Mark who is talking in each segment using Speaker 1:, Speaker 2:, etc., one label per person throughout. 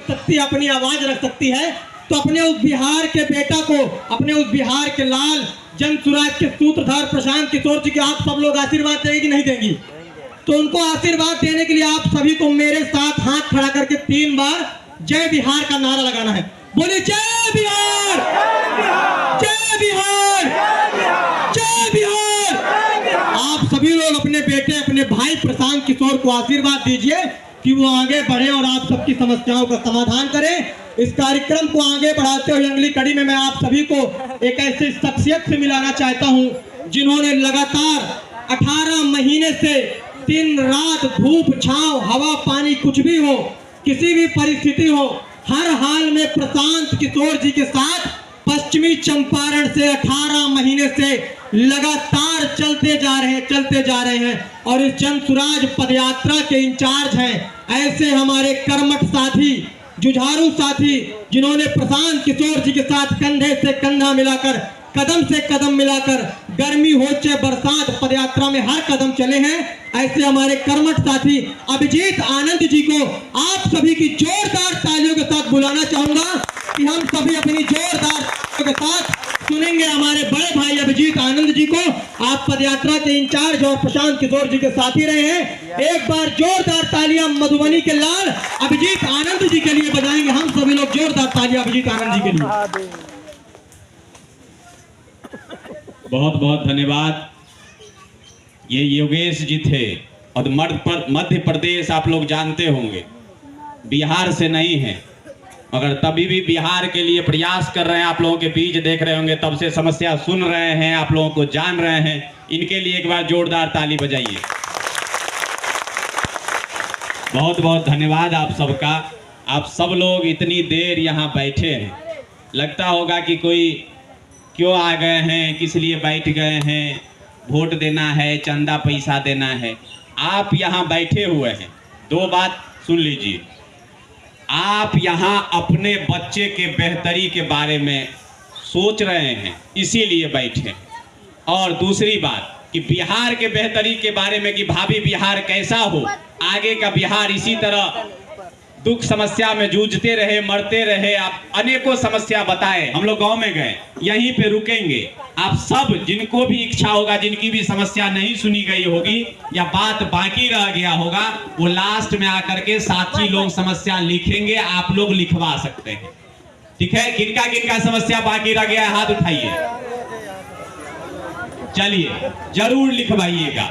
Speaker 1: सकती, अपनी आवाज रख सकती है, तो अपने उस बिहार के बेटा को, अपने उस बिहार के लाल, जन सुराज के सूत्रधार प्रशांत किशोर जी के आप सब लोग आशीर्वाद देंगे कि नहीं देंगी? तो उनको आशीर्वाद देने के लिए आप सभी को मेरे साथ हाथ खड़ा करके 3 बार जय बिहार का नारा लगाना है। बोलिए जय बिहार, जय बिहार, जय बिहार। आप सभी लोग अपने बेटे, अपने भाई प्रशांत किशोर को आशीर्वाद दीजिए कि वो आगे बढ़े और आप सबकी समस्याओं का समाधान करें। इस कार्यक्रम को आगे बढ़ाते हुए अगली कड़ी में मैं आप सभी को एक ऐसी शख्सियत से मिलाना चाहता हूं जिन्होंने लगातार 18 महीने से दिन रात, धूप छांव, हवा पानी कुछ भी हो, किसी भी परिस्थिति हो, हर हाल में प्रशांत किशोर जी के साथ पश्चिमी चंपारण से 18 महीने से लगातार चलते जा रहे हैं और इस जन सुराज पदयात्रा के इंचार्ज हैं ऐसे हमारे कर्मठ साथी, जुझारू साथी, जिन्होंने प्रशांत किशोर जी के साथ कंधे से कंधा मिलाकर, कदम से कदम मिलाकर, गर्मी हो चाहे बरसात, पदयात्रा में हर कदम चले हैं। ऐसे हमारे कर्मठ साथी अभिजीत आनंद जी को आप सभी की जोरदार तालियों के साथ बुलाना चाहूंगा कि हम सभी अपनी जोरदार तालियों के साथ सुनेंगे हमारे बड़े भाई अभिजीत आनंद जी को। आप पदयात्रा के इंचार्ज और प्रशांत किशोर जी के साथी रहे हैं। एक बार जोरदार तालियां मधुबनी के लाल अभिजीत आनंद जी के लिए बजाएंगे हम सभी लोग। जोरदार तालियां अभिजीत आनंद जी के लिए।
Speaker 2: बहुत बहुत धन्यवाद। ये योगेश जी थे और मध्य प्रदेश आप लोग जानते होंगे, बिहार से नहीं है, मगर तभी भी बिहार के लिए प्रयास कर रहे हैं। आप लोगों के बीच देख रहे होंगे, तब से समस्या सुन रहे हैं, आप लोगों को जान रहे हैं। इनके लिए एक बार जोरदार ताली बजाइए। बहुत बहुत धन्यवाद आप सबका। आप सब लोग इतनी देर यहाँ बैठे हैं, लगता होगा कि कोई क्यों आ गए हैं, किस लिए बैठ गए हैं, वोट देना है, चंदा पैसा देना है। आप यहाँ बैठे हुए हैं, 2 बात सुन लीजिए। आप यहाँ अपने बच्चे के बेहतरी के बारे में सोच रहे हैं, इसीलिए बैठे। और दूसरी बात कि बिहार के बेहतरी के बारे में कि भावी बिहार कैसा हो, आगे का बिहार इसी तरह दुख समस्या में जूझते रहे, मरते रहे। आप अनेकों समस्या बताए, हम लोग गांव में गए, यहीं पे रुकेंगे। आप सब जिनको भी इच्छा होगा, जिनकी भी समस्या नहीं सुनी गई होगी या बात बाकी रह गया होगा, वो लास्ट में आकर के साथी लोग समस्या लिखेंगे, आप लोग लिखवा सकते हैं। ठीक है? किनका किनका समस्या बाकी रह गया, हाथ उठाइए। चलिए जरूर लिखवाइएगा।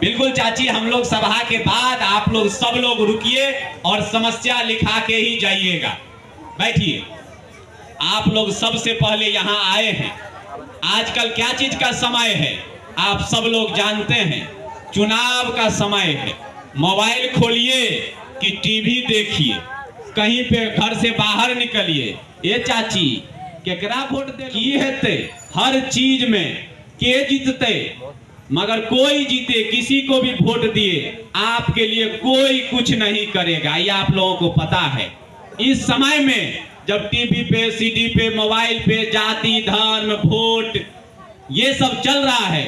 Speaker 2: बिल्कुल चाची, हम लोग सभा के बाद आप लोग सब लोग रुकिए और समस्या लिखा के ही जाइएगा। बैठिए। आप लोग सबसे पहले यहाँ आए हैं। आजकल क्या चीज का समय है आप सब लोग जानते हैं, चुनाव का समय है। मोबाइल खोलिए कि टीवी देखिए, कहीं पे घर से बाहर निकलिए। ये चाची केकरा वोट दे की हेते, हर चीज में के जीतते, मगर कोई जीते, किसी को भी वोट दिए, आपके लिए कोई कुछ नहीं करेगा, ये आप लोगों को पता है। इस समय में जब टीवी पे, सीडी पे, मोबाइल पे जाति, धर्म, वोट ये सब चल रहा है,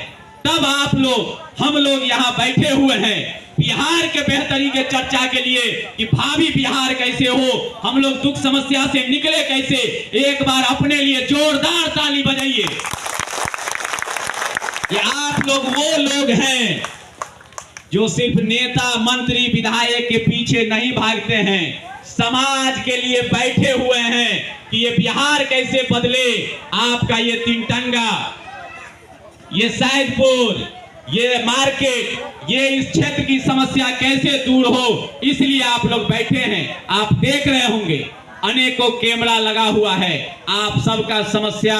Speaker 2: तब आप लोग, हम लोग यहाँ बैठे हुए हैं बिहार के बेहतरी के चर्चा के लिए कि भावी बिहार कैसे हो, हम लोग दुख समस्या से निकले कैसे। एक बार अपने लिए जोरदार ताली बजाइए। ये आप लोग वो लोग हैं जो सिर्फ नेता, मंत्री, विधायक के पीछे नहीं भागते हैं, समाज के लिए बैठे हुए हैं कि ये बिहार कैसे बदले। आपका ये तिनटंगा, ये सैदपुर, ये मार्केट, ये इस क्षेत्र की समस्या कैसे दूर हो, इसलिए आप लोग बैठे हैं। आप देख रहे होंगे अनेकों कैमरा लगा हुआ है, आप सबका समस्या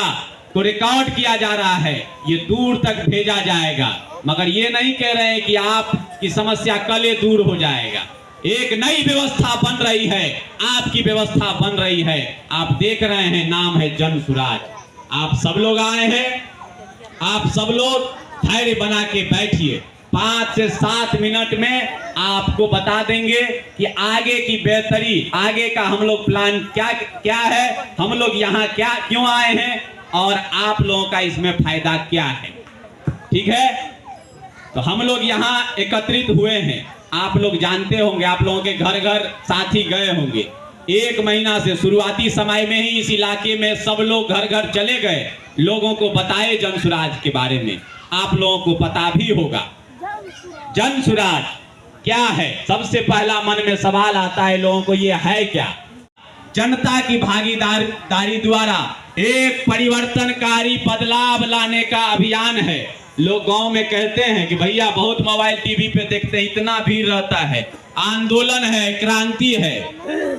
Speaker 2: को रिकॉर्ड किया जा रहा है, ये दूर तक भेजा जाएगा। मगर ये नहीं कह रहे हैं कि आपकी समस्या कल ही दूर हो जाएगा। एक नई व्यवस्था बन रही है, आपकी व्यवस्था बन रही है। आप देख रहे हैं, नाम है जन सुराज। आप सब लोग आए हैं, आप सब लोग धैर्य बना के बैठिए। 5 से 7 मिनट में आपको बता देंगे कि आगे की बेहतरी, आगे का हम लोग प्लान क्या है, हम लोग यहाँ क्या क्यों आए हैं और आप लोगों का इसमें फायदा क्या है। ठीक है? तो हम लोग यहाँ एकत्रित हुए हैं आप लोग जानते होंगे, आप लोगों के घर घर साथी गए होंगे। 1 महीना से शुरुआती समय में ही इस इलाके में सब लोग घर घर चले गए, लोगों को बताए जन सुराज के बारे में। आप लोगों को पता भी होगा जन सुराज क्या है। सबसे पहला मन में सवाल आता है लोगों को, ये है क्या? जनता की भागीदारी द्वारा एक परिवर्तनकारी बदलाव लाने का अभियान है। लोग गांव में कहते हैं कि भैया बहुत मोबाइल टीवी पे देखते हैं, इतना भीड़ रहता है, आंदोलन है, क्रांति है।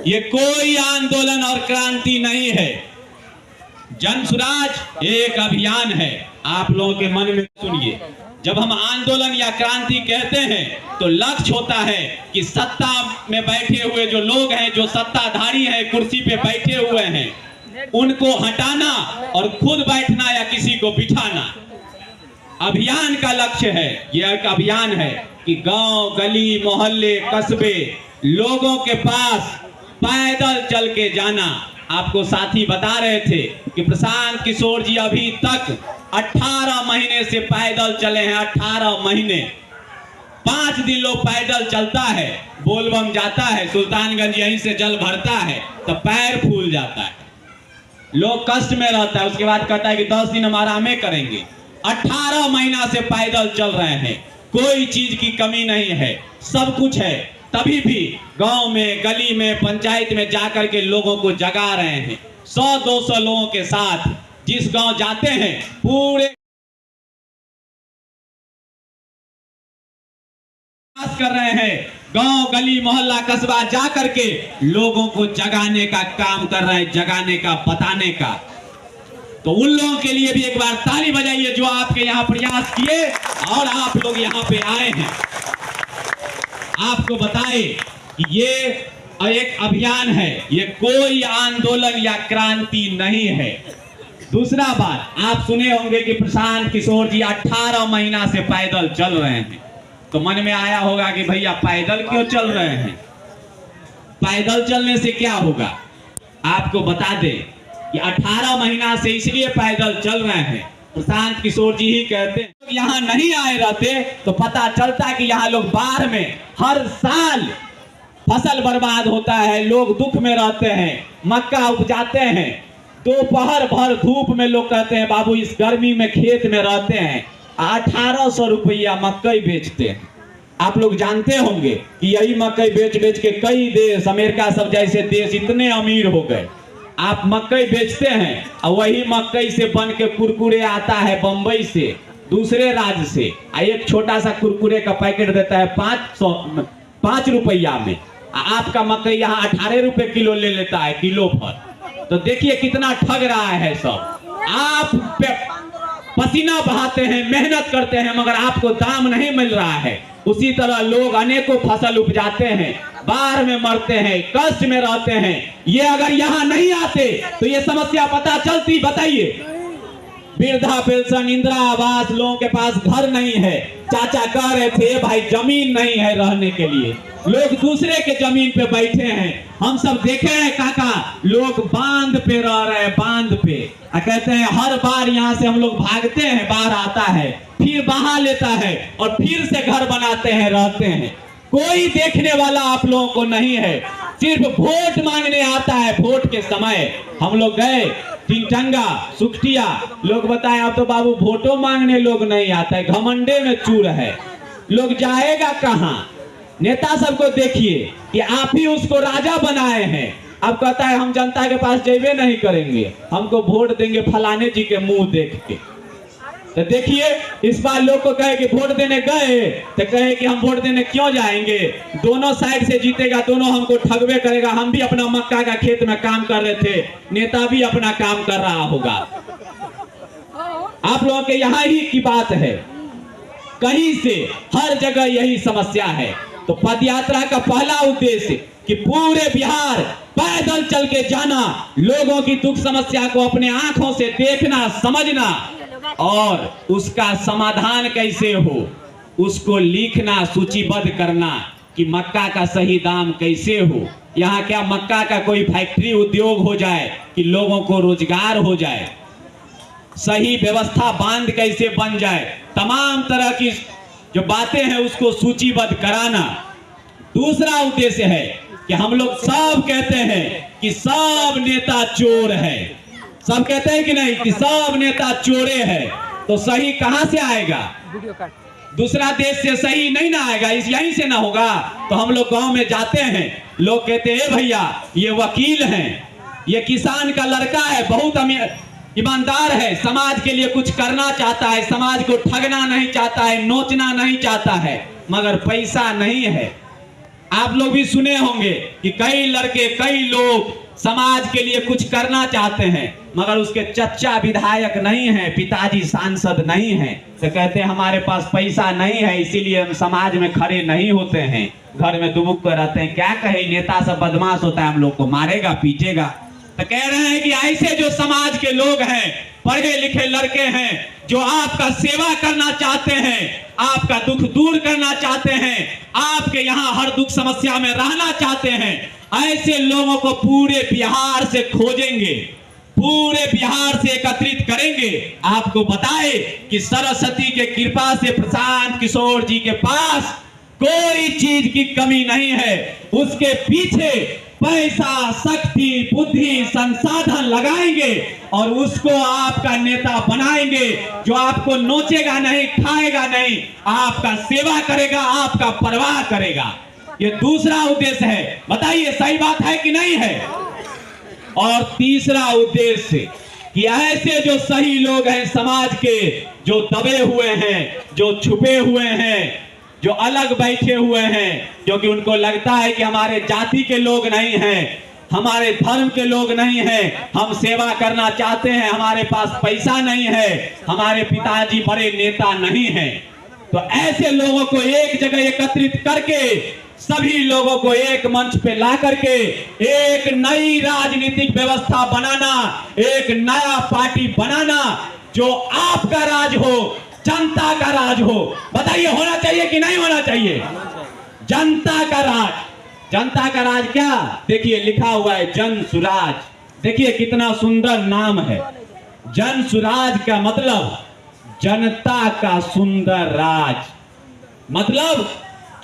Speaker 2: ये कोई आंदोलन और क्रांति नहीं है। जन सुराज एक अभियान है। आप लोगों के मन में सुनिए, जब हम आंदोलन या क्रांति कहते हैं तो लक्ष्य होता है कि सत्ता में बैठे हुए जो लोग हैं, जो सत्ताधारी हैं, कुर्सी पे बैठे हुए हैं, उनको हटाना और खुद बैठना या किसी को बिठाना। अभियान का लक्ष्य है। यह एक अभियान है कि गांव, गली, मोहल्ले, कस्बे, लोगों के पास पैदल चल के जाना। आपको साथी बता रहे थे कि प्रशांत किशोर जी अभी तक 18 महीने से पैदल चले हैं। 18 महीने, 5 दिन लोग पैदल चलता है, बोलबम जाता है, सुल्तानगंज यहीं से जल भरता है तो पैर फूल जाता है, लोग कष्ट में रहता है। उसके बाद कहता है कि 10 दिन हम आराम करेंगे। 18 महीना से पैदल चल रहे हैं, कोई चीज की कमी नहीं है, सब कुछ है। तभी भी गांव में, गली में, पंचायत में जाकर के लोगों को जगा रहे हैं। 100-200 लोगों के साथ जिस गांव जाते हैं पूरे कर रहे हैं, गांव, गली, मोहल्ला, कस्बा जा करके लोगों को जगाने का काम कर रहे हैं, जगाने का, बताने का। तो उन लोगों के लिए भी एक बार ताली बजाइए जो आपके यहाँ प्रयास किए और आप लोग यहाँ पे आए हैं। आपको बताए कि ये एक अभियान है, ये कोई आंदोलन या क्रांति नहीं है। दूसरा बात, आप सुने होंगे कि प्रशांत किशोर जी 18 महीना से पैदल चल रहे हैं। तो मन में आया होगा कि भैया पैदल क्यों चल रहे हैं, पैदल चलने से क्या होगा? आपको बता दें कि 18 महीना से इसलिए पैदल चल रहे हैं, प्रशांत किशोर जी ही कहते हैं, यहाँ नहीं आए रहते तो पता चलता कि यहाँ लोग बाढ़ में हर साल फसल बर्बाद होता है, लोग दुख में रहते हैं, मक्का उपजाते हैं, दोपहर भर धूप में लोग कहते हैं बाबू इस गर्मी में खेत में रहते हैं, 1800 रुपया मकई बेचते हैं। आप लोग जानते होंगे कि यही मकई बेच बेच के कई देश, अमेरिका सब जैसे देश इतने अमीर हो गए। आप मकई बेचते हैं और वही मकई से बन के कुरकुरे आता है बंबई से, दूसरे राज्य से, एक छोटा सा कुरकुरे का पैकेट देता है 5 रुपया में। आपका मकई यहाँ 18 रुपए किलो ले लेता है, किलो पर। तो देखिए कितना ठग रहा है सब। आप पसीना बहाते हैं, मेहनत करते हैं, मगर आपको दाम नहीं मिल रहा है। उसी तरह लोग अनेकों फसल उपजाते हैं, बाढ़ में मरते हैं, कष्ट में रहते हैं। ये अगर यहाँ नहीं आते तो ये समस्या पता चलती? बताइए। वृद्धा पेंशन, इंदिरा आवास, लोगों के पास घर नहीं है। चाचा कह रहे थे भाई जमीन नहीं है रहने के लिए, लोग दूसरे के जमीन पे बैठे हैं। हम सब देखे हैं काका, लोग बांध पे रह रहे हैं, बांध पे। कहते हैं हर बार यहाँ से हम लोग भागते हैं, बाढ़ आता है, फिर बहा लेता है और फिर से घर बनाते हैं, रहते हैं। कोई देखने वाला आप लोगों को नहीं है, सिर्फ वोट मांगने आता है। वोट के समय हम लोग गए टिंगटंगा, सुखटिया, लोग बताए अब तो बाबू वोटों मांगने लोग नहीं आता है, घमंडे में चूर है। लोग जाएगा कहाँ? नेता सबको देखिए कि आप ही उसको राजा बनाए हैं। अब कहता है हम जनता के पास जेबे नहीं करेंगे, हमको वोट देंगे फलाने जी के मुंह देख के। तो देखिए इस बार लोग को कहे कि वोट देने गए तो कहे कि हम वोट देने क्यों जाएंगे, दोनों साइड से जीतेगा, दोनों हमको ठगवे करेगा। हम भी अपना मक्का का खेत में काम कर रहे थे, नेता भी अपना काम कर रहा होगा। आप लोगों के यहाँ ही की बात है, कहीं से हर जगह यही समस्या है। तो पदयात्रा का पहला उद्देश्य कि पूरे बिहार पैदल चल के जाना, लोगों की दुख समस्या को अपने आंखों से देखना, समझना और उसका समाधान कैसे हो उसको लिखना, सूचीबद्ध करना कि मक्का का सही दाम कैसे हो, यहाँ क्या मक्का का कोई फैक्ट्री उद्योग हो जाए कि लोगों को रोजगार हो जाए, सही व्यवस्था बांध कैसे बन जाए, तमाम तरह की जो बातें हैं उसको सूचीबद्ध कराना। दूसरा उद्देश्य है कि हम लोग सब कहते हैं कि सब नेता चोर है। सब कहते हैं कि नहीं कि सब नेता चोरे हैं। तो सही कहां से आएगा? दूसरा देश से सही नहीं ना आएगा, इस यहीं से ना होगा। तो हम लोग गांव में जाते हैं, लोग कहते हैं भैया ये वकील हैं, ये किसान का लड़का है, बहुत ईमानदार है, समाज के लिए कुछ करना चाहता है, समाज को ठगना नहीं चाहता है, नोचना नहीं चाहता है, मगर पैसा नहीं है। आप लोग भी सुने होंगे कि कई लड़के, कई लोग समाज के लिए कुछ करना चाहते हैं, मगर उसके चच्चा विधायक नहीं है, पिताजी सांसद नहीं है, तो कहते हैं हमारे पास पैसा नहीं है, इसीलिए हम समाज में खड़े नहीं होते हैं, घर में दुबुक कर रहते हैं। क्या कहे, नेता सब बदमाश होता है, हम लोग को मारेगा पीटेगा। तो कह रहे हैं कि ऐसे जो समाज के लोग हैं, पढ़े लिखे लड़के हैं, जो आपका सेवा करना चाहते हैं, आपका दुख दूर करना चाहते हैं, आपके यहाँ हर दुख समस्या में रहना चाहते हैं, ऐसे लोगों को पूरे बिहार से खोजेंगे, पूरे बिहार से एकत्रित करेंगे। आपको बताए कि सरस्वती के कृपा से प्रशांत किशोर जी के पास कोई चीज की कमी नहीं है। उसके पीछे पैसा, शक्ति, बुद्धि, संसाधन लगाएंगे और उसको आपका नेता बनाएंगे, जो आपको नोचेगा नहीं, खाएगा नहीं, आपका सेवा करेगा, आपका परवाह करेगा। ये दूसरा उद्देश्य है। बताइए सही बात है कि नहीं है? और तीसरा उद्देश्य कि ऐसे जो सही लोग हैं समाज के, जो दबे हुए हैं, जो छुपे हुए हैं, जो अलग बैठे हुए हैं, क्योंकि उनको लगता है कि हमारे जाति के लोग नहीं हैं, हमारे धर्म के लोग नहीं हैं, हम सेवा करना चाहते हैं, हमारे पास पैसा नहीं है, हमारे पिताजी बड़े नेता नहीं हैं। तो ऐसे लोगों को एक जगह एकत्रित करके, सभी लोगों को एक मंच पे ला करके एक नई राजनीतिक व्यवस्था बनाना, एक नया पार्टी बनाना, जो आपका राज हो, जनता का राज हो। बताइए होना चाहिए कि नहीं होना चाहिए? जनता का राज। जनता का राज क्या? देखिए लिखा हुआ है जन सुराज। देखिए कितना सुंदर नाम है। जन सुराज का मतलब जनता का सुंदर राज। मतलब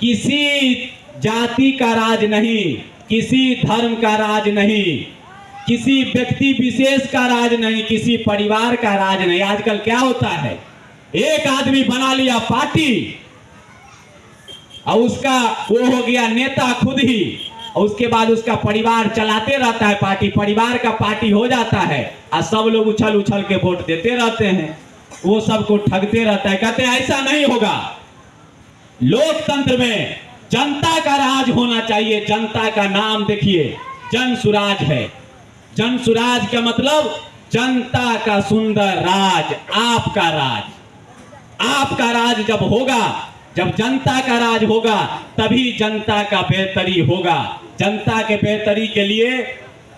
Speaker 2: किसी जाति का राज नहीं, किसी धर्म का राज नहीं, किसी व्यक्ति विशेष का राज नहीं, किसी परिवार का राज नहीं। आजकल क्या होता है, एक आदमी बना लिया पार्टी और उसका वो हो गया नेता खुद ही, और उसके बाद उसका परिवार चलाते रहता है पार्टी, परिवार का पार्टी हो जाता है और सब लोग उछल उछल के वोट देते रहते हैं, वो सबको ठगते रहता है। कहते हैं ऐसा नहीं होगा। लोकतंत्र में जनता का राज होना चाहिए। जनता का नाम देखिए जन सुराज है। जन सुराज का मतलब जनता का सुंदर राज, आपका राज। आपका राज जब होगा, जब जनता का राज होगा, तभी जनता का बेहतरी होगा। जनता के बेहतरी के लिए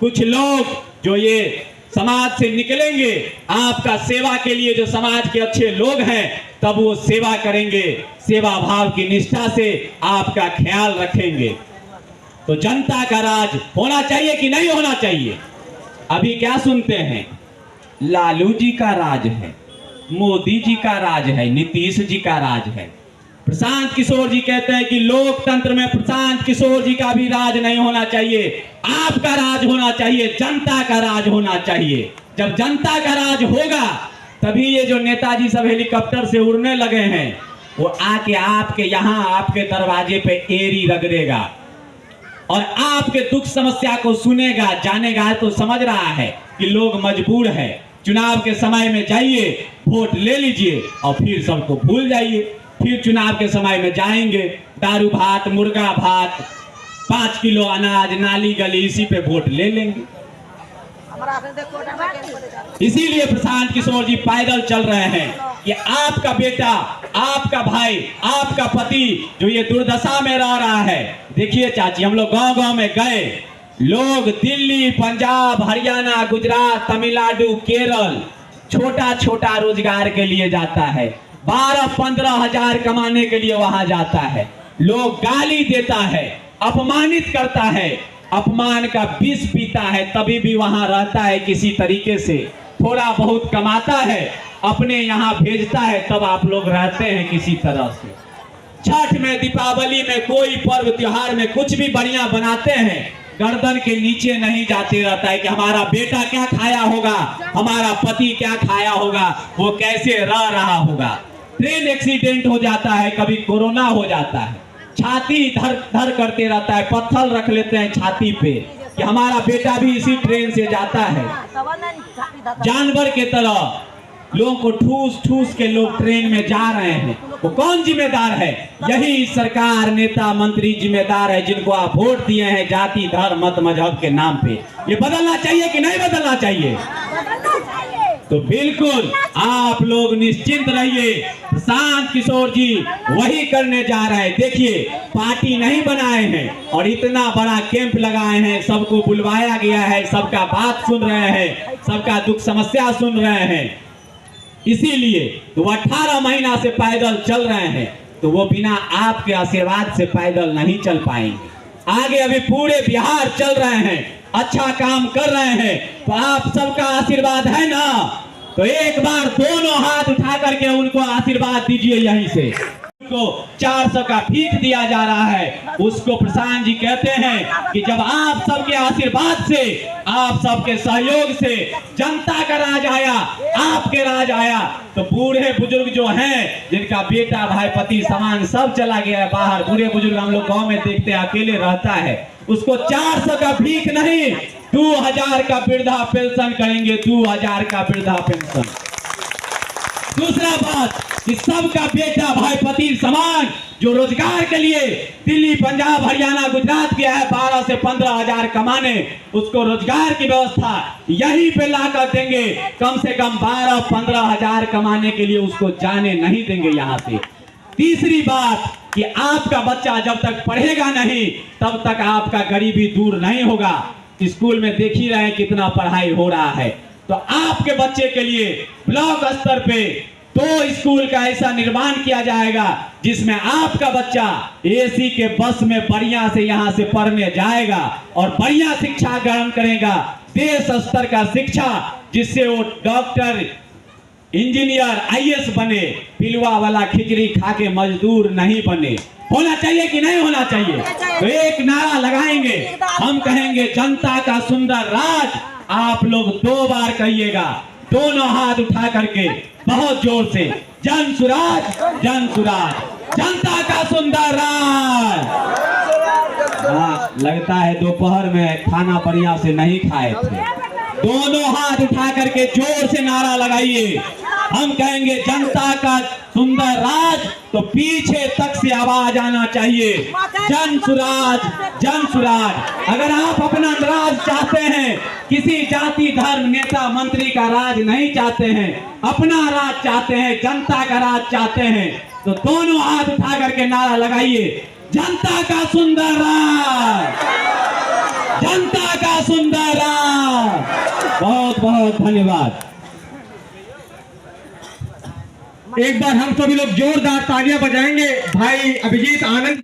Speaker 2: कुछ लोग जो ये समाज से निकलेंगे, आपका सेवा के लिए जो समाज के अच्छे लोग हैं, तब वो सेवा करेंगे, सेवा भाव की निष्ठा से आपका ख्याल रखेंगे। तो जनता का राज होना चाहिए कि नहीं होना चाहिए? अभी क्या सुनते हैं, लालू जी का राज है, मोदी जी का राज है, नीतीश जी का राज है। प्रशांत किशोर जी कहते हैं कि लोकतंत्र में प्रशांत किशोर जी का भी राज नहीं होना चाहिए, आपका राज होना चाहिए, जनता का राज होना चाहिए। जब जनता का राज होगा, तभी ये जो नेताजी सब हेलीकॉप्टर से उड़ने लगे हैं, वो आके आपके यहाँ, आपके दरवाजे पे एड़ी रगड़ेगा और आपके दुख समस्या को सुनेगा, जानेगा। तो समझ रहा है कि लोग मजबूर है। चुनाव के समय में जाइए, वोट ले लीजिए और फिर सबको भूल जाइए। फिर चुनाव के समय में जाएंगे, दारू भात, मुर्गा भात, 5 किलो अनाज, नाली गली, इसी पे वोट ले लेंगे। इसीलिए प्रशांत किशोर जी पैदल चल रहे हैं कि आपका बेटा, आपका भाई, आपका पति जो ये दुर्दशा में रह रहा है। देखिए चाची, हम लोग गांव गांव में गए, लोग दिल्ली, पंजाब, हरियाणा, गुजरात, तमिलनाडु, केरल छोटा छोटा रोजगार के लिए जाता है, 12-15 हजार कमाने के लिए वहां जाता है। लोग गाली देता है, अपमानित करता है, अपमान का विष पीता है, तभी भी वहां रहता है किसी तरीके से, थोड़ा बहुत कमाता है, अपने यहाँ भेजता है, तब आप लोग रहते हैं किसी तरह से। छठ में, दीपावली में, कोई पर्व त्योहार में कुछ भी बढ़िया बनाते हैं, गर्दन के नीचे नहीं जाते रहता है कि हमारा बेटा क्या खाया होगा, हमारा पति क्या खाया होगा, वो कैसे रह रहा होगा। ट्रेन एक्सीडेंट हो जाता है, कभी कोरोना हो जाता है, छाती धर धर करते रहता है, पत्थर रख लेते हैं छाती पे कि हमारा बेटा भी इसी ट्रेन से जाता है। जानवर के तरह लोगों को ठूस ठूस के लोग ट्रेन में जा रहे हैं, वो कौन जिम्मेदार है? यही सरकार, नेता, मंत्री जिम्मेदार है, जिनको आप वोट दिए हैं जाति, धर्म, मत, मजहब के नाम पे। ये बदलना चाहिए कि नहीं बदलना चाहिए? तो बिल्कुल आप लोग निश्चिंत रहिए, प्रशांत किशोर जी वही करने जा रहे हैं। देखिए, पार्टी नहीं बनाए हैं और इतना बड़ा कैंप लगाए हैं, सबको बुलवाया गया है, सबका बात सुन रहे हैं, सबका दुख समस्या सुन रहे हैं। इसीलिए तो 18 महीना से पैदल चल रहे हैं, तो वो बिना आपके आशीर्वाद से पैदल नहीं चल पाएंगे। आगे अभी पूरे बिहार चल रहे हैं, अच्छा काम कर रहे हैं, तो आप सबका आशीर्वाद है ना? तो एक बार दोनों हाथ उठा करके उनको आशीर्वाद दीजिए। यहीं से को 400 का भीख दिया जा रहा है, उसको प्रशांत जी कहते हैं कि जब आप सबके आशीर्वाद से, आप सबके सहयोग से जनता का राज आया, आपके राज आया, तो बूढ़े बुजुर्ग जो हैं, जिनका बेटा भाई पति समान सब चला गया है बाहर, बूढ़े बुजुर्ग हम लोग गांव में देखते हैं अकेले रहता है, उसको 400 का भीख नहीं 2000 का वृद्धा पेंशन करेंगे, 2000 का वृद्धा पेंशन। दूसरा बात कि सबका बेटा भाई पति समान जो रोजगार के लिए दिल्ली, पंजाब, हरियाणा, गुजरात गया है 12 से 15 हजार कमाने, उसको रोजगार की व्यवस्था यहीं पे ला कर देंगे। कम से कम 12-15 हजार कमाने के लिए उसको जाने नहीं देंगे यहाँ से। तीसरी बात कि आपका बच्चा जब तक पढ़ेगा नहीं, तब तक आपका गरीबी दूर नहीं होगा। स्कूल में देख ही रहे हैं कितना पढ़ाई हो रहा है, तो आपके बच्चे के लिए ब्लॉक स्तर पे 2 स्कूल का ऐसा निर्माण किया जाएगा जिसमें आपका बच्चा एसी के बस में बढ़िया से यहाँ से पढ़ने जाएगा और बढ़िया शिक्षा ग्रहण करेगा, देश स्तर का शिक्षा, जिससे वो डॉक्टर, इंजीनियर, आईएएस बने, पिलवा वाला खिचड़ी खा के मजदूर नहीं बने। होना चाहिए कि नहीं होना चाहिए? तो एक नारा लगाएंगे, हम कहेंगे जनता का सुंदर राज। आप लोग 2 बार कहिएगा, दोनों हाथ उठा करके बहुत जोर से, जन सुराज, जन सुराज, जनता का सुंदर राज। हाँ, लगता है दोपहर में खाना बढ़िया से नहीं खाए थे। दोनों हाथ उठा करके जोर से नारा लगाइए, हम कहेंगे जनता का सुंदर राज, तो पीछे तक से आवाज आना चाहिए, जन सुराज, जन सुराज। अगर आप अपना राज चाहते हैं, किसी जाति, धर्म, नेता, मंत्री का राज नहीं चाहते हैं, अपना राज चाहते हैं, जनता का राज चाहते हैं, तो दोनों हाथ उठा करके नारा लगाइए, जनता का सुंदर राज, जनता का सुंदर राज। बहुत बहुत धन्यवाद।
Speaker 1: एक बार हम सभी लोग जोरदार तालियां बजाएंगे भाई अभिजीत आनंद